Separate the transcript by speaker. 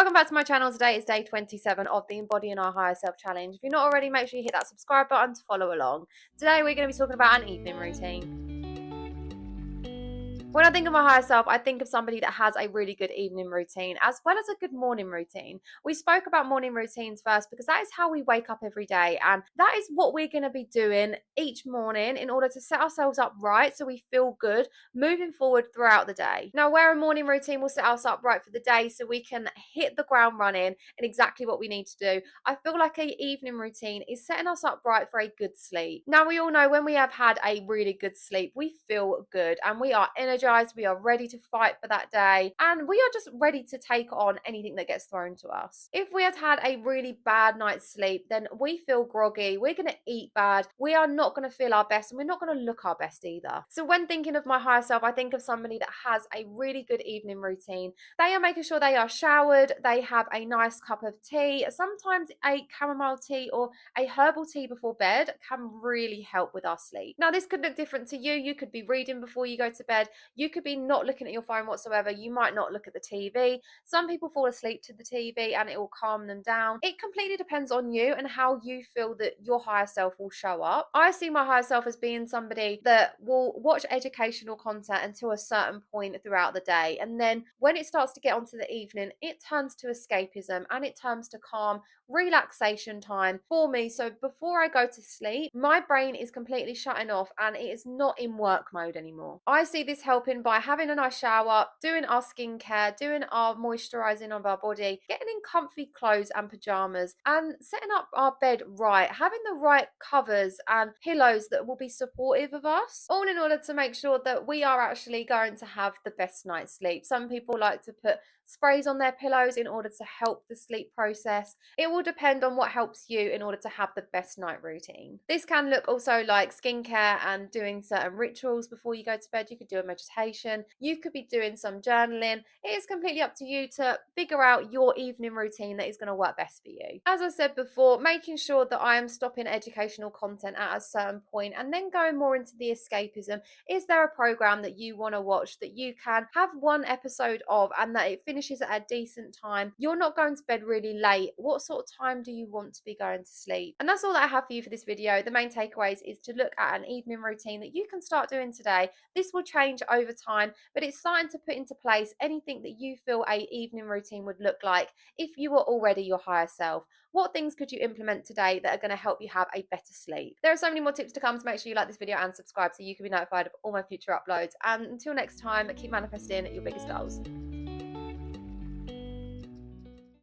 Speaker 1: Welcome back to my channel. Today is day 27 of the Embodying Our Higher Self Challenge. If you're not already, make sure you hit that subscribe button to follow along. Today we're going to be talking about an evening routine. When I think of my higher self, I think of somebody that has a really good evening routine as well as a good morning routine. We spoke about morning routines first because that is how we wake up every day, and that is what we're going to be doing each morning in order to set ourselves up right so we feel good moving forward throughout the day. Now, where a morning routine will set us up right for the day so we can hit the ground running and exactly what we need to do, I feel like an evening routine is setting us up right for a good sleep. Now, we all know when we have had a really good sleep, we feel good and we are energized. We are ready to fight for that day, and we are just ready to take on anything that gets thrown to us. If we had a really bad night's sleep, then we feel groggy, we're going to eat bad, we are not going to feel our best, and we're not going to look our best either. So when thinking of my higher self, I think of somebody that has a really good evening routine. They are making sure they are showered, they have a nice cup of tea, sometimes a chamomile tea or a herbal tea before bed can really help with our sleep. Now, this could look different to you. You could be reading before you go to bed. You could be not looking at your phone whatsoever. You might not look at the TV. Some people fall asleep to the TV and it will calm them down. It completely depends on you and how you feel that your higher self will show up. I see my higher self as being somebody that will watch educational content until a certain point throughout the day. And then when it starts to get onto the evening, it turns to escapism and it turns to calm relaxation time for me. So before I go to sleep, my brain is completely shutting off and it is not in work mode anymore. I see this helping by having a nice shower, doing our skincare, doing our moisturizing of our body, getting in comfy clothes and pajamas, and setting up our bed right, having the right covers and pillows that will be supportive of us, all in order to make sure that we are actually going to have the best night's sleep. Some people like to put sprays on their pillows in order to help the sleep process. It will depend on what helps you in order to have the best night routine. This can look also like skincare and doing certain rituals before you go to bed. You could do a meditation, you could be doing some journaling. It is completely up to you to figure out your evening routine that is going to work best for you. As I said before, making sure that I am stopping educational content at a certain point and then going more into the escapism. Is there a program that you want to watch that you can have one episode of and that it finishes at a decent time? You're not going to bed really late. What sort of time do you want to be going to sleep? And that's all that I have for you for this video. The main takeaways is to look at an evening routine that you can start doing today. This will change over time, but it's starting to put into place anything that you feel a evening routine would look like if you were already your higher self. What things could you implement today that are going to help you have a better sleep? There are so many more tips to come, so make sure you like this video and subscribe so you can be notified of all my future uploads. And until next time, keep manifesting your biggest goals.